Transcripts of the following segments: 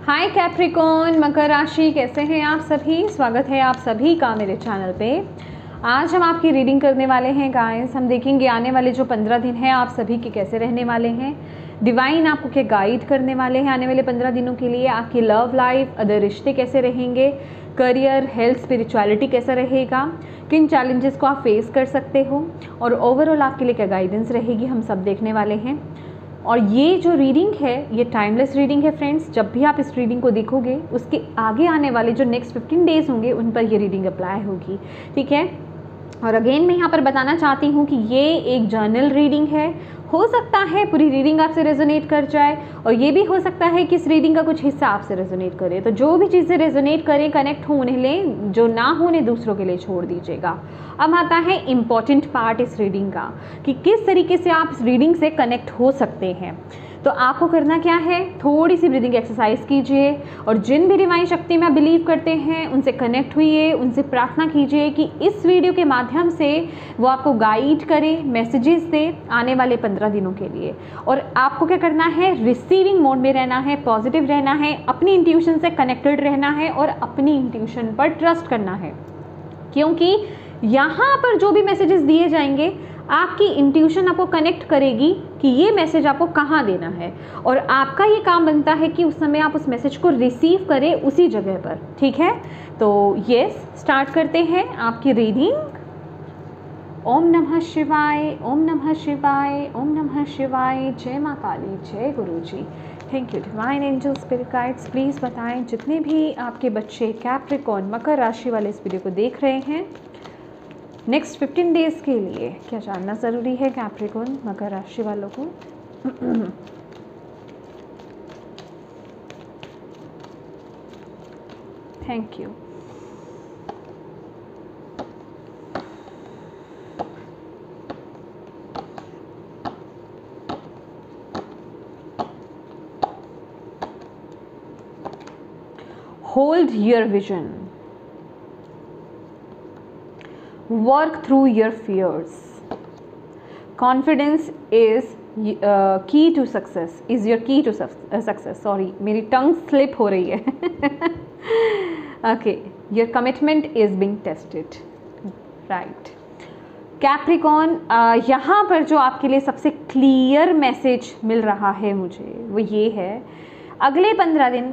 हाय Capricorn, मकर राशि, कैसे हैं आप सभी। स्वागत है आप सभी का मेरे चैनल पे। आज हम आपकी रीडिंग करने वाले हैं गाइस। हम देखेंगे आने वाले जो 15 दिन हैं आप सभी के कैसे रहने वाले हैं। डिवाइन आपको क्या गाइड करने वाले हैं आने वाले 15 दिनों के लिए। आपकी लव लाइफ, अदर रिश्ते कैसे रहेंगे, करियर, हेल्थ, स्पिरिचुअलिटी कैसा रहेगा, किन चैलेंजेस को आप फेस कर सकते हो और ओवरऑल आपके लिए क्या गाइडेंस रहेगी, हम सब देखने वाले हैं। और ये जो रीडिंग है ये टाइमलेस रीडिंग है फ्रेंड्स। जब भी आप इस रीडिंग को देखोगे उसके आगे आने वाले जो नेक्स्ट 15 डेज होंगे उन पर ये रीडिंग अप्लाई होगी, ठीक है। और अगेन मैं यहाँ पर बताना चाहती हूँ कि ये एक जर्नल रीडिंग है। हो सकता है पूरी रीडिंग आपसे रेजोनेट कर जाए और ये भी हो सकता है कि इस रीडिंग का कुछ हिस्सा आपसे रेजोनेट करे। तो जो भी चीज़ें रेजोनेट करें, कनेक्ट हो उन्हें लें, जो ना हो उन्हें दूसरों के लिए छोड़ दीजिएगा। अब आता है इम्पॉर्टेंट पार्ट इस रीडिंग का कि किस तरीके से आप इस रीडिंग से कनेक्ट हो सकते हैं। तो आपको करना क्या है, थोड़ी सी ब्रीदिंग एक्सरसाइज कीजिए और जिन भी डिवाइन शक्ति में आप बिलीव करते हैं उनसे कनेक्ट हुइए, उनसे प्रार्थना कीजिए कि इस वीडियो के माध्यम से वो आपको गाइड करें, मैसेजेस दे आने वाले 15 दिनों के लिए। और आपको क्या करना है, रिसीविंग मोड में रहना है, पॉजिटिव रहना है, अपनी इंट्यूशन से कनेक्टेड रहना है और अपनी इंट्यूशन पर ट्रस्ट करना है। क्योंकि यहाँ पर जो भी मैसेजेस दिए जाएंगे आपकी इंट्यूशन आपको कनेक्ट करेगी कि ये मैसेज आपको कहाँ देना है और आपका ये काम बनता है कि उस समय आप उस मैसेज को रिसीव करें उसी जगह पर, ठीक है। तो यस, स्टार्ट करते हैं आपकी रीडिंग। ओम नमः शिवाय, ओम नमः शिवाय, ओम नमः शिवाय। जय माँ काली, जय गुरु जी। Thank you divine angel spirit guides. Please बताएं जितने भी आपके बच्चे कैप्रिकॉर्न मकर राशि वाले इस वीडियो को देख रहे हैं, नेक्स्ट 15 डेज़ के लिए क्या जानना ज़रूरी है कैप्रिकॉर्न मकर राशि वालों को। Thank you. Hold your vision, work through your fears. Confidence is key to success, is your key to success. Sorry, मेरी tongue slip हो रही है। Okay, your commitment is being tested. Right. Capricorn, यहाँ पर जो आपके लिए सबसे क्लियर मैसेज मिल रहा है मुझे वो ये है, अगले 15 दिन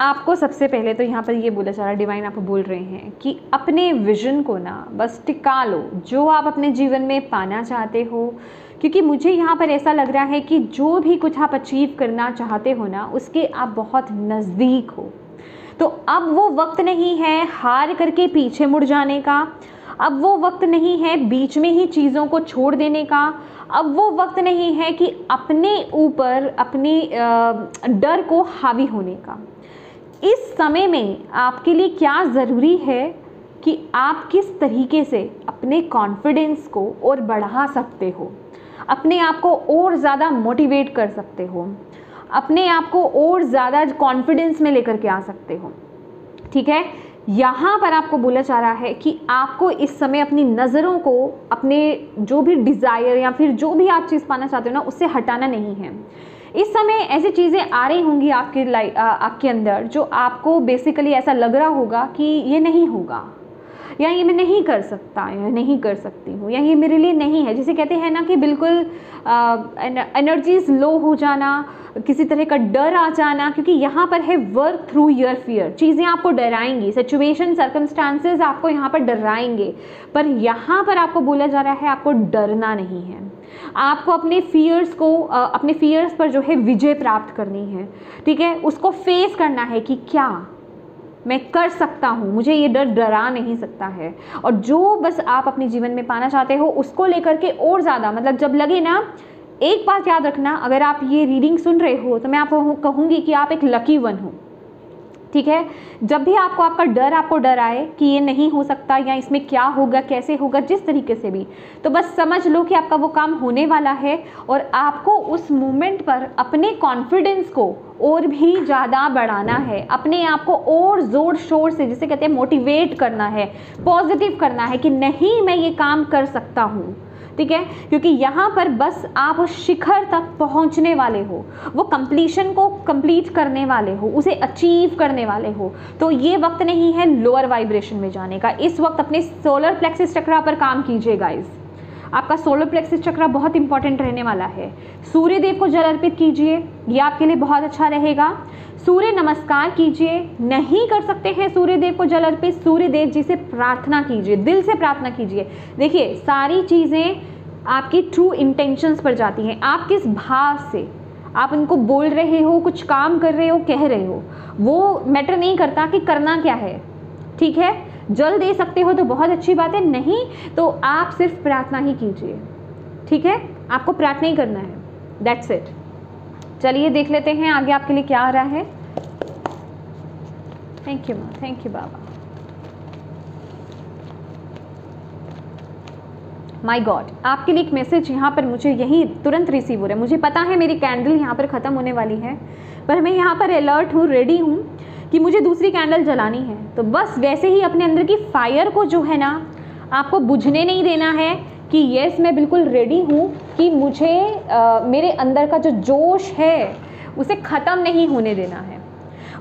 आपको सबसे पहले तो यहाँ पर ये बोला जा रहा है, डिवाइन आपको बोल रहे हैं कि अपने विजन को ना बस टिका लो, जो आप अपने जीवन में पाना चाहते हो। क्योंकि मुझे यहाँ पर ऐसा लग रहा है कि जो भी कुछ आप अचीव करना चाहते हो ना उसके आप बहुत नज़दीक हो। तो अब वो वक्त नहीं है हार करके पीछे मुड़ जाने का, अब वो वक्त नहीं है बीच में ही चीज़ों को छोड़ देने का, अब वो वक्त नहीं है कि अपने ऊपर अपनी डर को हावी होने का। इस समय में आपके लिए क्या ज़रूरी है कि आप किस तरीके से अपने कॉन्फिडेंस को और बढ़ा सकते हो, अपने आप को और ज़्यादा मोटिवेट कर सकते हो, अपने आप को और ज़्यादा कॉन्फिडेंस में लेकर के आ सकते हो, ठीक है। यहाँ पर आपको बोला जा रहा है कि आपको इस समय अपनी नज़रों को अपने जो भी डिज़ायर या फिर जो भी आप चीज़ पाना चाहते हो ना उससे हटाना नहीं है। इस समय ऐसी चीज़ें आ रही होंगी आपके अंदर जो आपको बेसिकली ऐसा लग रहा होगा कि ये नहीं होगा या ये मैं नहीं कर सकता या नहीं कर सकती हूँ या ये मेरे लिए नहीं है। जिसे कहते हैं ना कि बिल्कुल एनर्जीज लो हो जाना, किसी तरह का डर आ जाना। क्योंकि यहाँ पर है वर्क थ्रू योर फियर। चीज़ें आपको डराएंगी, सिचुएशन सर्कमस्टांसेस आपको यहाँ पर डराएंगे, पर यहाँ पर आपको बोला जा रहा है आपको डरना नहीं है। आपको अपने फियर्स को अपने फियर्स पर जो है विजय प्राप्त करनी है, ठीक है। उसको फेस करना है कि क्या मैं कर सकता हूँ, मुझे ये डर डरा नहीं सकता है। और जो बस आप अपने जीवन में पाना चाहते हो उसको लेकर के और ज़्यादा, मतलब जब लगे ना, एक बात याद रखना, अगर आप ये रीडिंग सुन रहे हो तो मैं आपको कहूँगी कि आप एक लकी वन हो, ठीक है। जब भी आपको आपका डर आपको डराए कि ये नहीं हो सकता या इसमें क्या होगा, कैसे होगा, जिस तरीके से भी, तो बस समझ लो कि आपका वो काम होने वाला है और आपको उस मोमेंट पर अपने कॉन्फिडेंस को और भी ज़्यादा बढ़ाना है, अपने आप को और ज़ोर शोर से, जिसे कहते हैं मोटिवेट करना है, पॉजिटिव करना है कि नहीं मैं ये काम कर सकता हूँ, ठीक है, क्योंकि यहाँ पर बस आप उस शिखर तक पहुँचने वाले हो, वो कंप्लीशन को कंप्लीट करने वाले हो, उसे अचीव करने वाले हो। तो ये वक्त नहीं है लोअर वाइब्रेशन में जाने का। इस वक्त अपने सोलर प्लेक्सिस चक्रा पर काम कीजिए गाइस। आपका सोलर प्लेक्सिस चक्रा बहुत इंपॉर्टेंट रहने वाला है। सूर्य देव को जल अर्पित कीजिए, ये आपके लिए बहुत अच्छा रहेगा। सूर्य नमस्कार कीजिए, नहीं कर सकते हैं सूर्य देव को जल अर्पित, सूर्य देव जी से प्रार्थना कीजिए, दिल से प्रार्थना कीजिए। देखिए सारी चीज़ें आपकी ट्रू इंटेंशंस पर जाती हैं, आप किस भाव से आप इनको बोल रहे हो, कुछ काम कर रहे हो, कह रहे हो, वो मैटर नहीं करता कि करना क्या है। ठीक है, जल दे सकते हो तो बहुत अच्छी बात है, नहीं तो आप सिर्फ प्रार्थना ही कीजिए। ठीक है, आपको प्रार्थना ही करना है, दैट्स इट। चलिए देख लेते हैं आगे आपके लिए क्या आ रहा है। थैंक यू माँ, thank you Baba. My God, आपके लिए एक मैसेज यहाँ पर मुझे यही तुरंत रिसीव हो रहा है। मुझे पता है मेरी कैंडल यहाँ पर ख़त्म होने वाली है, पर मैं यहाँ पर अलर्ट हूँ, रेडी हूँ कि मुझे दूसरी कैंडल जलानी है। तो बस वैसे ही अपने अंदर की फायर को जो है ना, आपको बुझने नहीं देना है कि यस मैं बिल्कुल रेडी हूँ, कि मुझे मेरे अंदर का जो जोश है उसे ख़त्म नहीं होने देना है,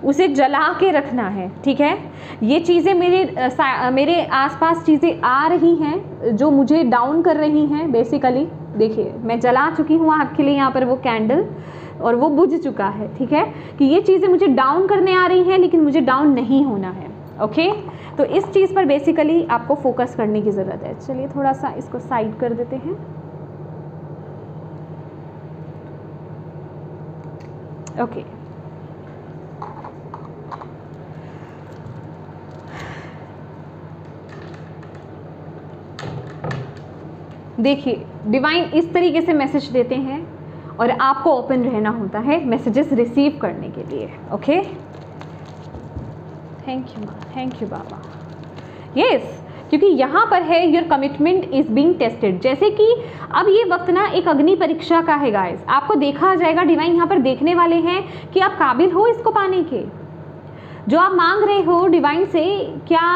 उसे जला के रखना है। ठीक है, ये चीज़ें मेरे आसपास चीज़ें आ रही हैं जो मुझे डाउन कर रही हैं बेसिकली। देखिए मैं जला चुकी हूँ आपके लिए यहाँ पर वो कैंडल, और वो बुझ चुका है। ठीक है, कि ये चीज़ें मुझे डाउन करने आ रही हैं, लेकिन मुझे डाउन नहीं होना है। ओके, तो इस चीज़ पर बेसिकली आपको फोकस करने की ज़रूरत है। चलिए थोड़ा सा इसको साइड कर देते हैं। ओके, देखिए डिवाइन इस तरीके से मैसेज देते हैं और आपको ओपन रहना होता है मैसेजेस रिसीव करने के लिए। ओके, थैंक यू माँ, थैंक यू बाबा। यस, क्योंकि यहाँ पर है your commitment is being tested. जैसे कि अब ये वक्त ना एक अग्नि परीक्षा का है गाइस, आपको देखा जाएगा, डिवाइन यहाँ पर देखने वाले हैं कि आप काबिल हो इसको पाने के। जो आप मांग रहे हो डिवाइन से, क्या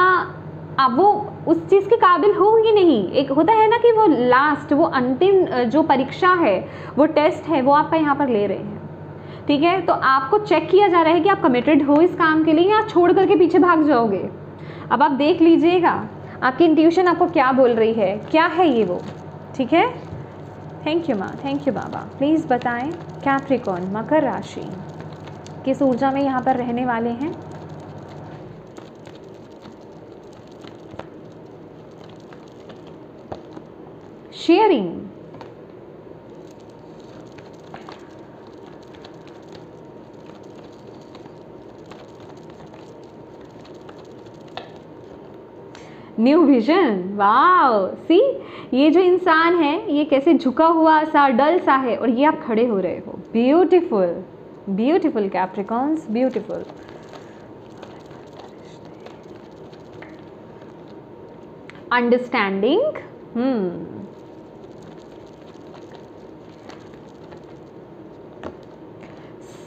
आप वो उस चीज़ के काबिल हो कि नहीं। एक होता है ना कि वो लास्ट, वो अंतिम जो परीक्षा है, वो टेस्ट है, वो आपका यहाँ पर ले रहे हैं। ठीक है, तो आपको चेक किया जा रहा है कि आप कमिटेड हो इस काम के लिए, या छोड़ करके पीछे भाग जाओगे। अब आप देख लीजिएगा आपकी इंट्यूशन आपको क्या बोल रही है, क्या है ये वो। ठीक है, थैंक यू माँ, थैंक यू बाबा। प्लीज़ बताएं कैप्रिकॉर्न मकर राशि किस ऊर्जा में यहाँ पर रहने वाले हैं। Sharing, new vision. वाओ, सी ये जो इंसान है ये कैसे झुका हुआ सा, डल सा है, और ये आप खड़े हो रहे हो। Beautiful, beautiful Capricorns, beautiful. Understanding,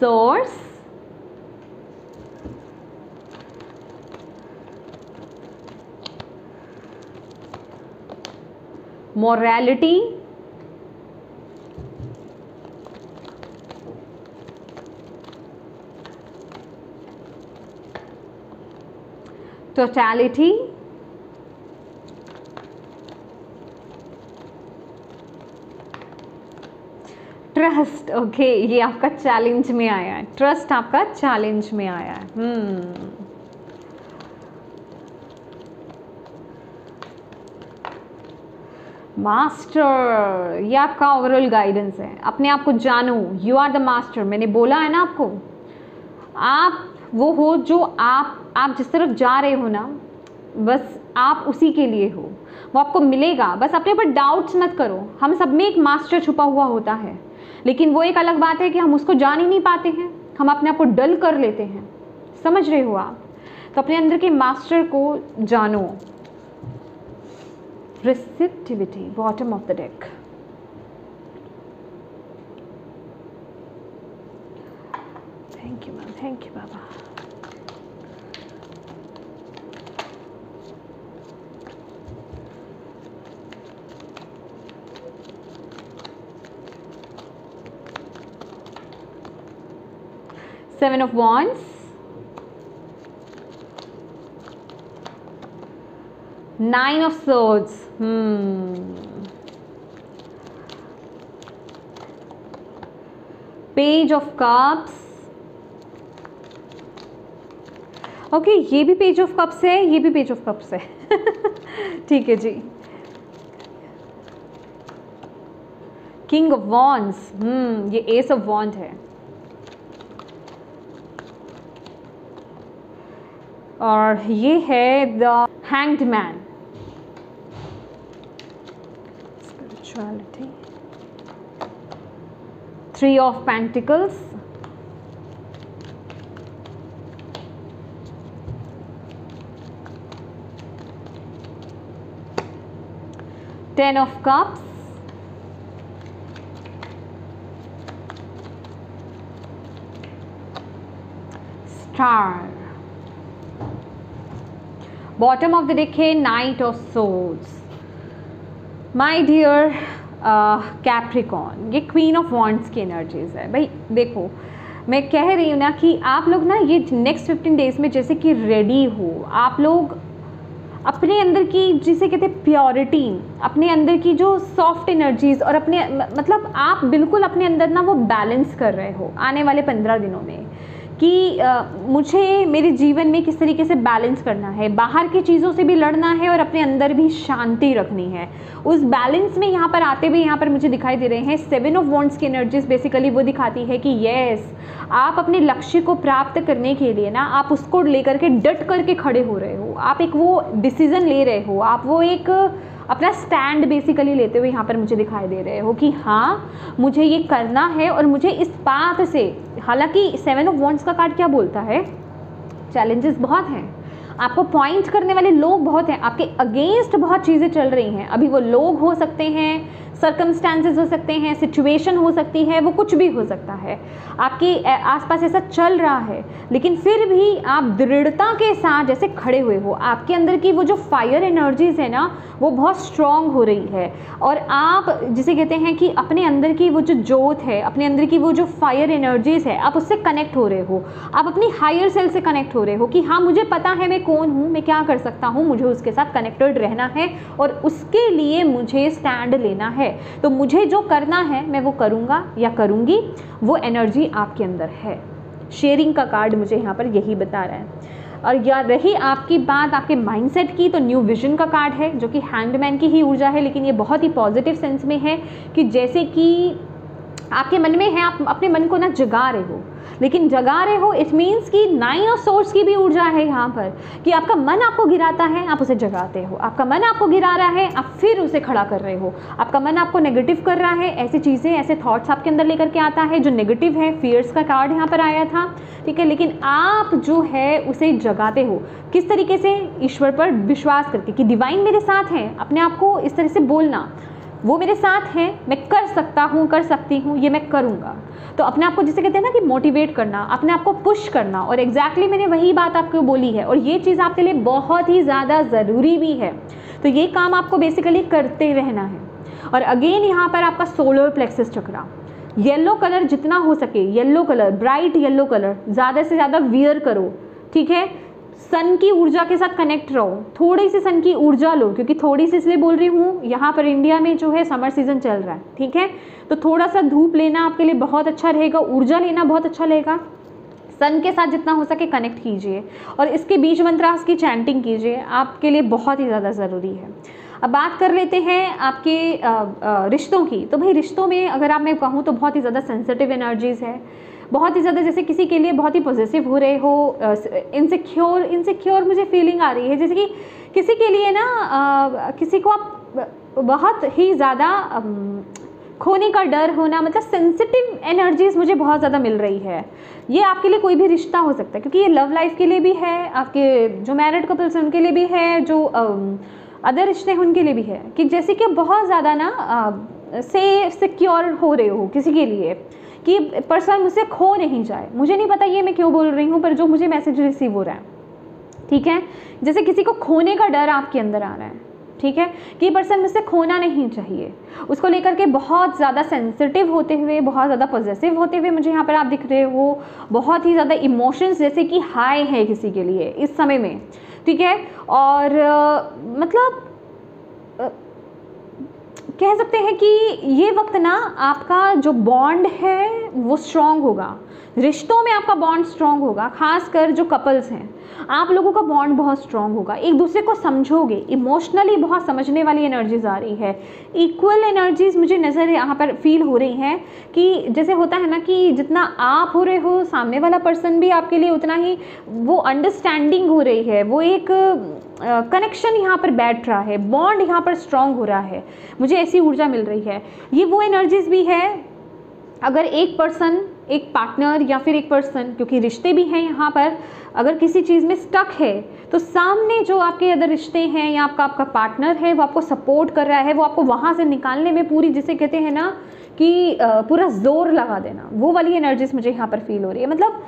source, morality, totality, trust. Okay, ये आपका चैलेंज में आया है, ट्रस्ट आपका चैलेंज में आया है। मास्टर, ये आपका ओवरऑल गाइडेंस है। अपने आप को जानो, यू आर द मास्टर। मैंने बोला है ना आपको, आप वो हो जो आप जिस तरफ जा रहे हो ना, बस आप उसी के लिए हो, वो आपको मिलेगा। बस अपने ऊपर डाउट्स मत करो। हम सब में एक मास्टर छुपा हुआ होता है, लेकिन वो एक अलग बात है कि हम उसको जान ही नहीं पाते हैं, हम अपने आप को डल कर लेते हैं। समझ रहे हो आप? तो अपने अंदर के मास्टर को जानो। Receptivity, bottom of the deck. Thank you, ma'am. Thank you, Baba. 7 of Wands, 9 of Swords, Page of Cups, okay ये भी पेज ऑफ कप्स है, ये भी पेज ऑफ कप्स है ठीक है जी। किंग ऑफ वॉन्ड्स, ये एस ऑफ वॉन्ड है, और ये है the hanged man, spirituality, 3 of pentacles, Ten of Cups, Star, bottom of the deck है Knight of Swords। My dear Capricorn, ये क्वीन ऑफ वॉन्ड्स की एनर्जीज है। भाई देखो, मैं कह रही हूँ ना कि आप लोग ना ये नेक्स्ट 15 डेज में जैसे कि रेडी हो, आप लोग अपने अंदर की जिसे कहते हैं प्योरिटी, अपने अंदर की जो सॉफ्ट एनर्जीज और अपने मतलब आप बिल्कुल अपने अंदर ना वो बैलेंस कर रहे हो आने वाले 15 दिनों में कि मुझे मेरे जीवन में किस तरीके से बैलेंस करना है, बाहर की चीज़ों से भी लड़ना है और अपने अंदर भी शांति रखनी है। उस बैलेंस में यहाँ पर आते हुए यहाँ पर मुझे दिखाई दे रहे हैं 7 ऑफ वॉन्ड्स की एनर्जीज बेसिकली वो दिखाती है कि यस, आप अपने लक्ष्य को प्राप्त करने के लिए ना आप उसको लेकर के डट करके खड़े हो रहे हो, आप एक वो डिसीज़न ले रहे हो, आप वो एक अपना स्टैंड बेसिकली लेते हुए यहाँ पर मुझे दिखाई दे रहे हो कि हाँ मुझे ये करना है और मुझे इस बात से, हालांकि 7 ऑफ वॉन्ड्स का कार्ड क्या बोलता है, चैलेंजेस बहुत हैं, आपको पॉइंट करने वाले लोग बहुत हैं, आपके अगेंस्ट बहुत चीज़ें चल रही हैं। अभी वो लोग हो सकते हैं, सर्कमस्टांसेस हो सकते हैं, सिचुएशन हो सकती है, वो कुछ भी हो सकता है, आपके आसपास ऐसा चल रहा है, लेकिन फिर भी आप दृढ़ता के साथ जैसे खड़े हुए हो। आपके अंदर की वो जो फायर एनर्जीज है ना वो बहुत स्ट्रॉन्ग हो रही है, और आप जिसे कहते हैं कि अपने अंदर की वो जो जोत है, अपने अंदर की वो जो फायर एनर्जीज है, आप उससे कनेक्ट हो रहे हो, आप अपनी हायर सेल्फ से कनेक्ट हो रहे हो कि हाँ मुझे पता है मैं कौन हूँ, मैं क्या कर सकता हूँ, मुझे उसके साथ कनेक्टेड रहना है और उसके लिए मुझे स्टैंड लेना है। तो मुझे जो करना है मैं वो करूँगा या करूँगी, वो एनर्जी आपके अंदर है। शेयरिंग का कार्ड मुझे यहाँ पर यही बता रहा है। और या रही आपकी बात आपके माइंडसेट की, तो न्यू विजन का कार्ड है जो कि हैंडमैन की ही ऊर्जा है, लेकिन ये बहुत ही पॉजिटिव सेंस में है कि जैसे कि आपके मन में है, आप अपने मन को ना जगा रहे हो, लेकिन जगा रहे हो इट मीन्स कि 9 ऑफ सोर्स की भी ऊर्जा है यहाँ पर कि आपका मन आपको गिराता है, आप उसे जगाते हो, आपका मन आपको गिरा रहा है, आप फिर उसे खड़ा कर रहे हो, आपका मन आपको नेगेटिव कर रहा है, ऐसी चीज़ें ऐसे थॉट्स आपके अंदर लेकर के आता है जो नेगेटिव है, फियर्स का कार्ड यहाँ पर आया था, ठीक है, लेकिन आप जो है उसे जगाते हो किस तरीके से, ईश्वर पर विश्वास करके कि डिवाइन मेरे साथ हैं, अपने आप को इस तरह से बोलना, वो मेरे साथ हैं, मैं कर सकता हूँ, कर सकती हूँ, ये मैं करूँगा। तो अपने आप को जिसे कहते हैं ना कि मोटिवेट करना, अपने आप को पुश करना, और एग्जैक्टली मैंने वही बात आपको बोली है, और ये चीज़ आपके लिए बहुत ही ज़्यादा ज़रूरी भी है। तो ये काम आपको बेसिकली करते रहना है। और अगेन यहाँ पर आपका सोलर प्लेक्सस चक्रा, येलो कलर जितना हो सके, yellow colour, bright yellow colour ज़्यादा से ज़्यादा वियर करो, ठीक है, सन की ऊर्जा के साथ कनेक्ट रहो, थोड़ी सी सन की ऊर्जा लो, क्योंकि थोड़ी सी इसलिए बोल रही हूँ, यहाँ पर इंडिया में जो है समर सीजन चल रहा है, ठीक है, तो थोड़ा सा धूप लेना आपके लिए बहुत अच्छा रहेगा, ऊर्जा लेना बहुत अच्छा रहेगा, सन के साथ जितना हो सके कनेक्ट कीजिए, और इसके बीज मंत्रास की चैंटिंग कीजिए, आपके लिए बहुत ही ज़्यादा ज़रूरी है। अब बात कर लेते हैं आपके रिश्तों की। तो भाई रिश्तों में अगर आप मैं कहूँ तो बहुत ही ज़्यादा सेंसिटिव एनर्जीज़ है, बहुत ही ज़्यादा जैसे किसी के लिए बहुत ही पॉजिटिव हो रहे हो, इनसिक्योर मुझे फीलिंग आ रही है, जैसे कि किसी के लिए ना किसी को आप बहुत ही ज़्यादा खोने का डर होना, मतलब सेंसिटिव एनर्जीज़ मुझे बहुत ज़्यादा मिल रही है। ये आपके लिए कोई भी रिश्ता हो सकता है, क्योंकि ये लव लाइफ के लिए भी है, आपके जो मैरिड कपल्स हैं उनके लिए भी है, जो अदर रिश्ते हैं उनके लिए भी है, कि जैसे कि बहुत ज़्यादा ना सिक्योर हो रहे हो किसी के लिए कि पर्सन मुझसे खो नहीं जाए। मुझे नहीं पता ये मैं क्यों बोल रही हूँ, पर जो मुझे मैसेज रिसीव हो रहा है, ठीक है, जैसे किसी को खोने का डर आपके अंदर आ रहा है, ठीक है, कि ये पर्सन मुझसे खोना नहीं चाहिए, उसको लेकर के बहुत ज़्यादा सेंसिटिव होते हुए, बहुत ज़्यादा पॉजिटिव होते हुए मुझे यहाँ पर आप दिख रहे हो, बहुत ही ज़्यादा इमोशंस जैसे कि हाई है किसी के लिए इस समय में, ठीक है। और मतलब कह सकते हैं कि ये वक्त ना आपका जो बॉन्ड है वो स्ट्रॉन्ग होगा, रिश्तों में आपका बॉन्ड स्ट्रॉन्ग होगा, खासकर जो कपल्स हैं आप लोगों का बॉन्ड बहुत स्ट्रॉन्ग होगा, एक दूसरे को समझोगे, इमोशनली बहुत समझने वाली एनर्जीज आ रही है, इक्वल एनर्जीज मुझे नज़र यहाँ पर फील हो रही हैं कि जैसे होता है ना कि जितना आप हो रहे हो सामने वाला पर्सन भी आपके लिए उतना ही वो अंडरस्टैंडिंग हो रही है, वो एक कनेक्शन यहाँ पर बैठ रहा है, बॉन्ड यहाँ पर स्ट्रॉन्ग हो रहा है, मुझे ऐसी ऊर्जा मिल रही है। ये वो एनर्जीज भी है अगर एक पर्सन, एक पार्टनर या फिर एक पर्सन, क्योंकि रिश्ते भी हैं यहाँ पर, अगर किसी चीज़ में स्टक है तो सामने जो आपके अदर रिश्ते हैं या आपका पार्टनर है वो आपको सपोर्ट कर रहा है, वो आपको वहाँ से निकालने में पूरी, जिसे कहते हैं ना कि पूरा जोर लगा देना, वो वाली एनर्जीज मुझे यहाँ पर फील हो रही है। मतलब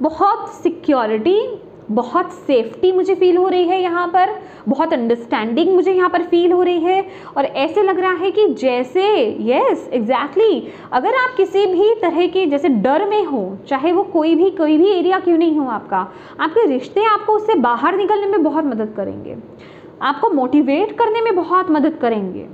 बहुत सिक्योरिटी, बहुत सेफ्टी मुझे फील हो रही है यहाँ पर, बहुत अंडरस्टैंडिंग मुझे यहाँ पर फील हो रही है, और ऐसे लग रहा है कि जैसे यस एग्जैक्टली अगर आप किसी भी तरह के जैसे डर में हो, चाहे वो कोई भी एरिया क्यों नहीं हो आपका, आपके रिश्ते आपको उससे बाहर निकलने में बहुत मदद करेंगे, आपको मोटिवेट करने में बहुत मदद करेंगे,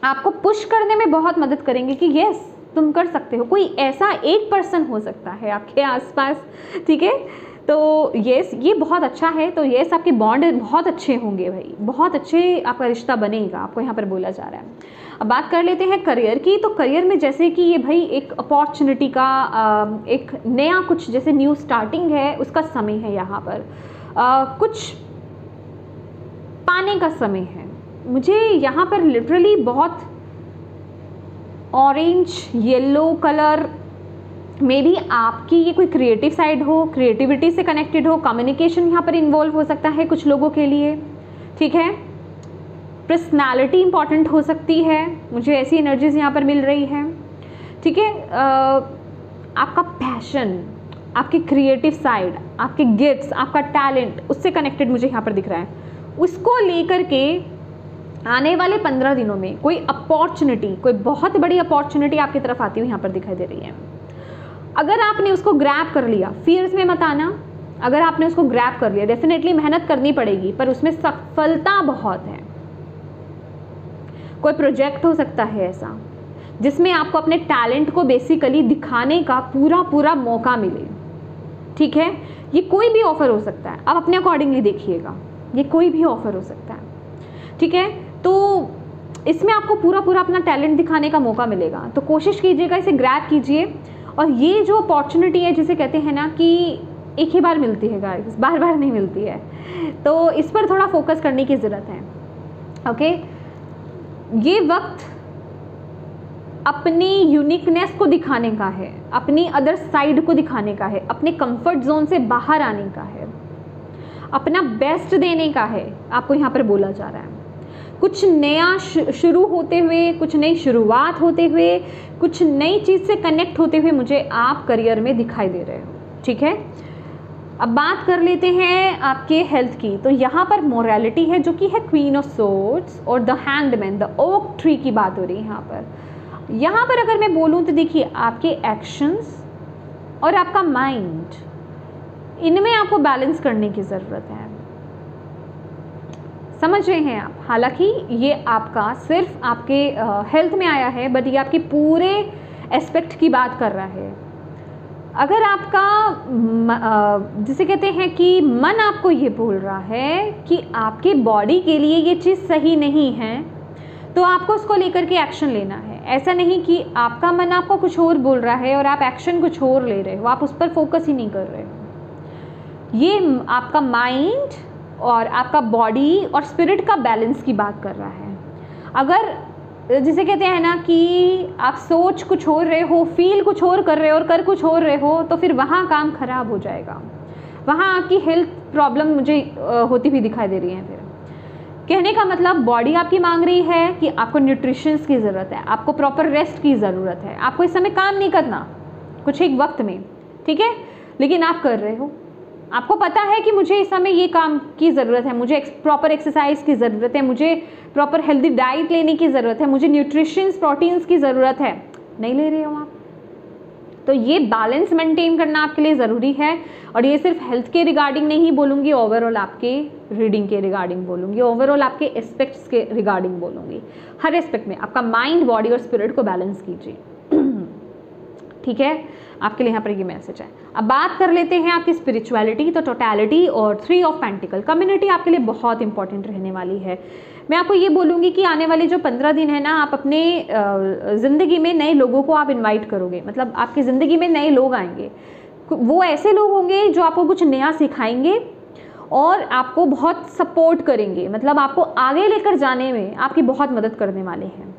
आपको पुश करने में बहुत मदद करेंगे कि यस तुम कर सकते हो। कोई ऐसा एक पर्सन हो सकता है आपके आसपास, ठीक है, तो यस ये बहुत अच्छा है। तो यस आपके बॉन्ड बहुत अच्छे होंगे भाई, बहुत अच्छे आपका रिश्ता बनेगा, आपको यहाँ पर बोला जा रहा है। अब बात कर लेते हैं करियर की। तो करियर में जैसे कि ये भाई एक अपॉर्चुनिटी का एक नया कुछ जैसे न्यू स्टार्टिंग है उसका समय है, यहाँ पर कुछ पाने का समय है। मुझे यहाँ पर लिटरली बहुत orange yellow colour, may be आपकी ये कोई क्रिएटिव साइड हो, क्रिएटिविटी से कनेक्टेड हो, कम्युनिकेशन यहाँ पर इन्वॉल्व हो सकता है कुछ लोगों के लिए, ठीक है। पर्सनालिटी इंपॉर्टेंट हो सकती है, मुझे ऐसी एनर्जीज यहाँ पर मिल रही है, ठीक है। आपका पैशन, आपकी क्रिएटिव साइड, आपके गिफ्ट्स, आपका टैलेंट, उससे कनेक्टेड मुझे यहाँ पर दिख रहा है। उसको लेकर के आने वाले 15 दिनों में कोई अपॉर्चुनिटी, कोई बहुत बड़ी अपॉर्चुनिटी आपकी तरफ आती हुई यहाँ पर दिखाई दे रही है। अगर आपने उसको ग्रैब कर लिया, फियर्स में मत आना, अगर आपने उसको ग्रैब कर लिया, डेफिनेटली मेहनत करनी पड़ेगी पर उसमें सफलता बहुत है। कोई प्रोजेक्ट हो सकता है ऐसा जिसमें आपको अपने टैलेंट को बेसिकली दिखाने का पूरा मौका मिले, ठीक है। ये कोई भी ऑफर हो सकता है, आप अपने अकॉर्डिंगली देखिएगा, ये कोई भी ऑफर हो सकता है, ठीक है। तो इसमें आपको पूरा अपना टैलेंट दिखाने का मौका मिलेगा, तो कोशिश कीजिएगा, इसे ग्रैब कीजिए। और ये जो अपॉर्चुनिटी है जिसे कहते हैं ना कि एक ही बार मिलती है गाइस, बार बार नहीं मिलती है, तो इस पर थोड़ा फोकस करने की ज़रूरत है, ओके। ये वक्त अपनी यूनिकनेस को दिखाने का है, अपनी अदर साइड को दिखाने का है, अपने कंफर्ट जोन से बाहर आने का है, अपना बेस्ट देने का है, आपको यहाँ पर बोला जा रहा है। कुछ नया शुरू होते हुए, कुछ नई शुरुआत होते हुए, कुछ नई चीज़ से कनेक्ट होते हुए मुझे आप करियर में दिखाई दे रहे हो, ठीक है। अब बात कर लेते हैं आपके हेल्थ की। तो यहाँ पर मोरालिटी है जो कि है क्वीन ऑफ सोर्ड्स और the handman, the oak tree की बात हो रही है यहाँ पर। यहाँ पर अगर मैं बोलूँ तो देखिए आपके एक्शंस और आपका माइंड, इनमें आपको बैलेंस करने की ज़रूरत है, समझ रहे हैं आप। हालांकि ये आपका सिर्फ आपके हेल्थ में आया है, बट ये आपके पूरे एस्पेक्ट की बात कर रहा है। अगर आपका जिसे कहते हैं कि मन आपको ये बोल रहा है कि आपके बॉडी के लिए ये चीज़ सही नहीं है, तो आपको उसको लेकर के एक्शन लेना है। ऐसा नहीं कि आपका मन आपको कुछ और बोल रहा है और आप एक्शन कुछ और ले रहे हो, आप उस पर फोकस ही नहीं कर रहे हो। ये आपका माइंड और आपका बॉडी और स्पिरिट का बैलेंस की बात कर रहा है। अगर जिसे कहते हैं ना कि आप सोच कुछ और रहे हो, फील कुछ और कर रहे हो और कर कुछ और रहे हो, तो फिर वहाँ काम खराब हो जाएगा, वहाँ आपकी हेल्थ प्रॉब्लम मुझे होती हुई दिखाई दे रही है। फिर कहने का मतलब बॉडी आपकी मांग रही है कि आपको न्यूट्रिशंस की ज़रूरत है, आपको प्रॉपर रेस्ट की ज़रूरत है, आपको इस समय काम नहीं करना कुछ एक वक्त में, ठीक है, लेकिन आप कर रहे हो, आपको पता है कि मुझे इस समय ये काम की ज़रूरत है, मुझे प्रॉपर एक्सरसाइज की ज़रूरत है, मुझे प्रॉपर हेल्दी डाइट लेने की ज़रूरत है, मुझे न्यूट्रिशंस प्रोटीन्स की ज़रूरत है, नहीं ले रहे हो आप। तो ये बैलेंस मेंटेन करना आपके लिए ज़रूरी है। और ये सिर्फ हेल्थ के रिगार्डिंग नहीं बोलूँगी, ओवरऑल आपके रीडिंग के रिगार्डिंग बोलूँगी, ओवरऑल आपके एस्पेक्ट्स के रिगार्डिंग बोलूँगी। हर एस्पेक्ट में आपका माइंड, बॉडी और स्पिरिट को बैलेंस कीजिए। ठीक है, आपके लिए यहाँ पर ये मैसेज है। अब बात कर लेते हैं आपकी स्पिरिचुअलिटी। तो टोटलिटी और 3 ऑफ पेंटिकल, कम्युनिटी आपके लिए बहुत इंपॉर्टेंट रहने वाली है। मैं आपको ये बोलूँगी कि आने वाले जो 15 दिन है ना, आप अपने ज़िंदगी में नए लोगों को आप इनवाइट करोगे, मतलब आपकी ज़िंदगी में नए लोग आएंगे। वो ऐसे लोग होंगे जो आपको कुछ नया सिखाएंगे और आपको बहुत सपोर्ट करेंगे, मतलब आपको आगे लेकर जाने में आपकी बहुत मदद करने वाले हैं।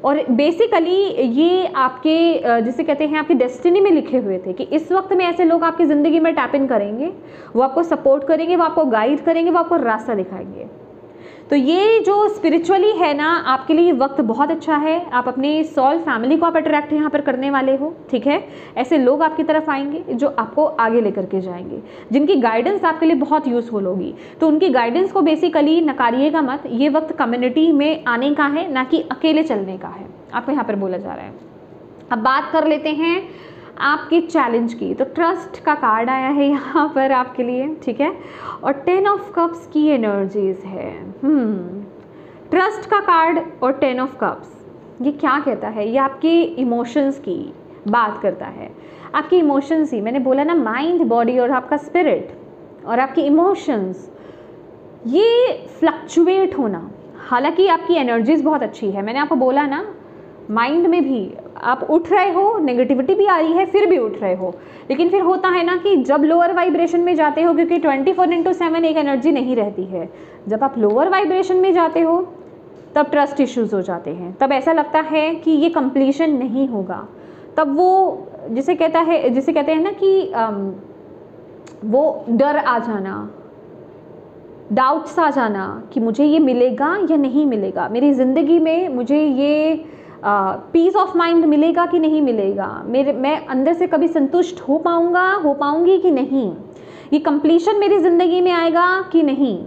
और बेसिकली ये आपके जिसे कहते हैं आपकी डेस्टिनी में लिखे हुए थे कि इस वक्त में ऐसे लोग आपकी ज़िंदगी में टैप इन करेंगे, वो आपको सपोर्ट करेंगे, वो आपको गाइड करेंगे, वो आपको रास्ता दिखाएंगे। तो ये जो स्पिरिचुअली है ना, आपके लिए वक्त बहुत अच्छा है। आप अपने सोल फैमिली को आप अट्रैक्ट यहाँ पर करने वाले हो। ठीक है, ऐसे लोग आपकी तरफ आएंगे जो आपको आगे लेकर के जाएंगे, जिनकी गाइडेंस आपके लिए बहुत यूज़फुल होगी। तो उनकी गाइडेंस को बेसिकली नकारिएगा मत। ये वक्त कम्युनिटी में आने का है, ना कि अकेले चलने का है, आपको यहाँ पर बोला जा रहा है। अब बात कर लेते हैं आपके चैलेंज की। तो ट्रस्ट का कार्ड आया है यहाँ पर आपके लिए। ठीक है, और 10 ऑफ कप्स की एनर्जीज है। ट्रस्ट का कार्ड और 10 ऑफ कप्स ये क्या कहता है? ये आपके इमोशंस की बात करता है। आपके इमोशंस ही, मैंने बोला ना, माइंड, बॉडी और आपका स्पिरिट और आपके इमोशंस, ये फ्लक्चुएट होना। हालांकि आपकी एनर्जीज बहुत अच्छी है, मैंने आपको बोला ना, माइंड में भी आप उठ रहे हो, नेगेटिविटी भी आ रही है, फिर भी उठ रहे हो। लेकिन फिर होता है ना कि जब लोअर वाइब्रेशन में जाते हो, क्योंकि 24/7 एक एनर्जी नहीं रहती है, जब आप लोअर वाइब्रेशन में जाते हो तब ट्रस्ट इश्यूज हो जाते हैं, तब ऐसा लगता है कि ये कंप्लीशन नहीं होगा। तब वो जिसे कहते हैं ना कि वो डर आ जाना, डाउट्स आ जाना कि मुझे ये मिलेगा या नहीं मिलेगा, मेरी ज़िंदगी में मुझे ये पीस ऑफ माइंड मिलेगा कि नहीं मिलेगा, मैं अंदर से कभी संतुष्ट हो पाऊंगी कि नहीं, ये कंप्लीशन मेरी ज़िंदगी में आएगा कि नहीं।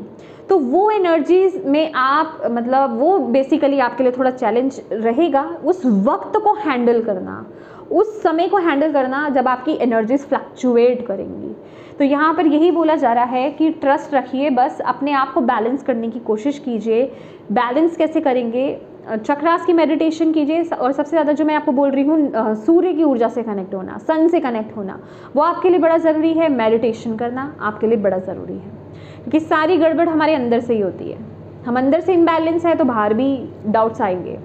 तो वो एनर्जीज में आप, मतलब वो बेसिकली आपके लिए थोड़ा चैलेंज रहेगा, उस वक्त को हैंडल करना, उस समय को हैंडल करना जब आपकी एनर्जीज फ्लक्चुएट करेंगी। तो यहाँ पर यही बोला जा रहा है कि ट्रस्ट रखिए, बस अपने आप को बैलेंस करने की कोशिश कीजिए। बैलेंस कैसे करेंगे? चक्रास की मेडिटेशन कीजिए, और सबसे ज़्यादा जो मैं आपको बोल रही हूँ, सूर्य की ऊर्जा से कनेक्ट होना, सन से कनेक्ट होना, वो आपके लिए बड़ा ज़रूरी है। मेडिटेशन करना आपके लिए बड़ा ज़रूरी है, क्योंकि सारी गड़बड़ हमारे अंदर से ही होती है। हम अंदर से इम्बैलेंस है तो बाहर भी डाउट्स आएंगे।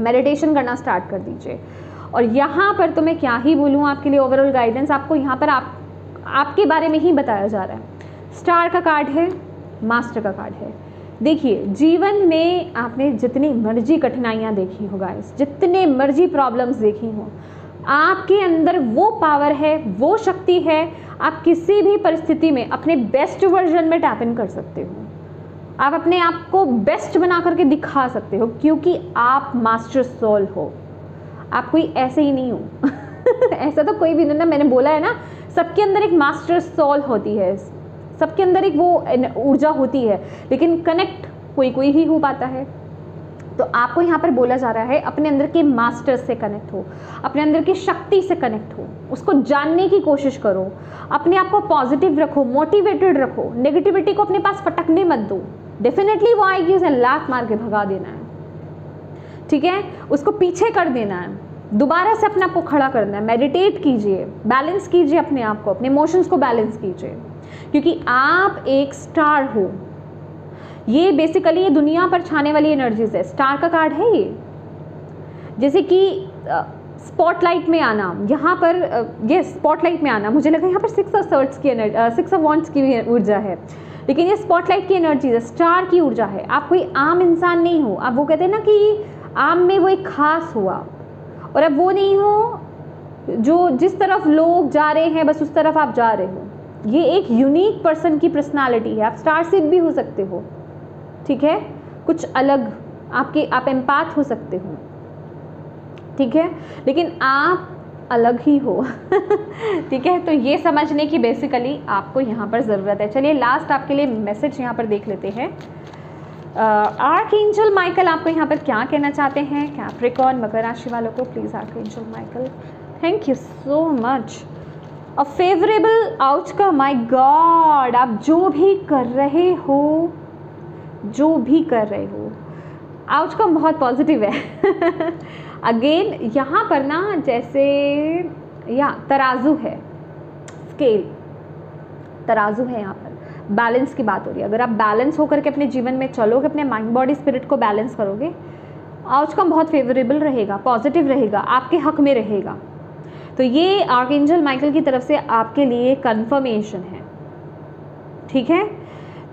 मेडिटेशन करना स्टार्ट कर दीजिए। और यहाँ पर तो मैं क्या ही बोलूँ, आपके लिए ओवरऑल गाइडेंस आपको यहाँ पर आपके बारे में ही बताया जा रहा है। स्टार का कार्ड है, मास्टर का कार्ड है। देखिए, जीवन में आपने जितनी मर्जी कठिनाइयाँ देखी हो गाइस, जितने मर्जी प्रॉब्लम्स देखी हो, आपके अंदर वो पावर है, वो शक्ति है, आप किसी भी परिस्थिति में अपने बेस्ट वर्जन में टैप इन कर सकते हो। आप अपने आप को बेस्ट बना करके दिखा सकते हो, क्योंकि आप मास्टर सोल हो। आप कोई ऐसे ही नहीं हो ऐसा तो कोई भी नहीं ना, मैंने बोला है ना, सबके अंदर एक मास्टर सोल होती है, सबके अंदर एक वो ऊर्जा होती है, लेकिन कनेक्ट कोई ही हो पाता है। तो आपको यहाँ पर बोला जा रहा है, अपने अंदर के मास्टर से कनेक्ट हो, अपने अंदर की शक्ति से कनेक्ट हो, उसको जानने की कोशिश करो, अपने आप को पॉजिटिव रखो, मोटिवेटेड रखो, नेगेटिविटी को अपने पास फटकने मत दो। डेफिनेटली वो आएगी, उसे लात मार के भगा देना है, ठीक है, उसको पीछे कर देना है, दोबारा से अपने आप को खड़ा करना है। मेडिटेट कीजिए, बैलेंस कीजिए अपने आप को, अपने इमोशंस को बैलेंस कीजिए, क्योंकि आप एक स्टार हो। ये बेसिकली ये दुनिया पर छाने वाली एनर्जीज है। स्टार का कार्ड है ये, जैसे कि स्पॉटलाइट में आना, यहाँ पर ये स्पॉटलाइट में आना, मुझे लगा यहाँ पर 6 ऑफ सॉर्ड्स की एनर्जी, 6 ऑफ वॉन्ड्स की ऊर्जा है, लेकिन ये स्पॉटलाइट की एनर्जी है, स्टार की ऊर्जा है। आप कोई आम इंसान नहीं हो। आप वो कहते हैं ना कि आम में वो एक खास हुआ, और अब वो नहीं हो जो जिस तरफ लोग जा रहे हैं बस उस तरफ आप जा रहे हो। ये एक यूनिक पर्सन की पर्सनालिटी है। आप स्टार सीड भी हो सकते हो, ठीक है, कुछ अलग आप एम्पैथ हो सकते हो, ठीक है, लेकिन आप अलग ही हो। ठीक है, तो ये समझने की बेसिकली आपको यहाँ पर ज़रूरत है। चलिए लास्ट आपके लिए मैसेज यहाँ पर देख लेते हैं। आर्कएंजल माइकल आपको यहाँ पर क्या कहना चाहते हैं कैप्रिकॉर्न मकर राशि वालों को? Please archangel Michael, thank you so much. A favourable outcome, my God, आप जो भी कर रहे हो, आउटकम बहुत पॉजिटिव है। अगेन यहाँ पर ना जैसे या तराजू है, स्केल तराजू है, यहाँ पर बैलेंस की बात हो रही है। अगर आप बैलेंस होकर के अपने जीवन में चलोगे, अपने माइंड बॉडी स्पिरिट को बैलेंस करोगे, आउटकम बहुत फेवरेबल रहेगा, पॉजिटिव रहेगा, आपके हक में रहेगा। तो ये आर्कएंजल माइकल की तरफ से आपके लिए कंफर्मेशन है। ठीक है,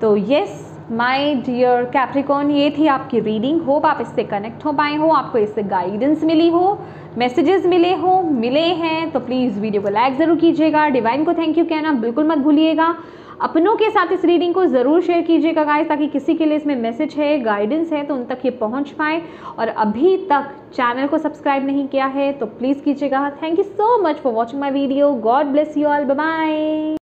तो यस माय डियर कैप्रिकॉर्न, ये थी आपकी रीडिंग। होप आप इससे कनेक्ट हो पाए हो, आपको इससे गाइडेंस मिली हो, मैसेजेस मिले हैं। तो प्लीज़ वीडियो को लाइक ज़रूर कीजिएगा, डिवाइन को थैंक यू कहना बिल्कुल मत भूलिएगा, अपनों के साथ इस रीडिंग को ज़रूर शेयर कीजिएगा गाइस, ताकि किसी के लिए इसमें मैसेज है, गाइडेंस है तो उन तक ये पहुंच पाए। और अभी तक चैनल को सब्सक्राइब नहीं किया है तो प्लीज़ कीजिएगा। Thank you so much for watching my video. God bless you all, bye bye.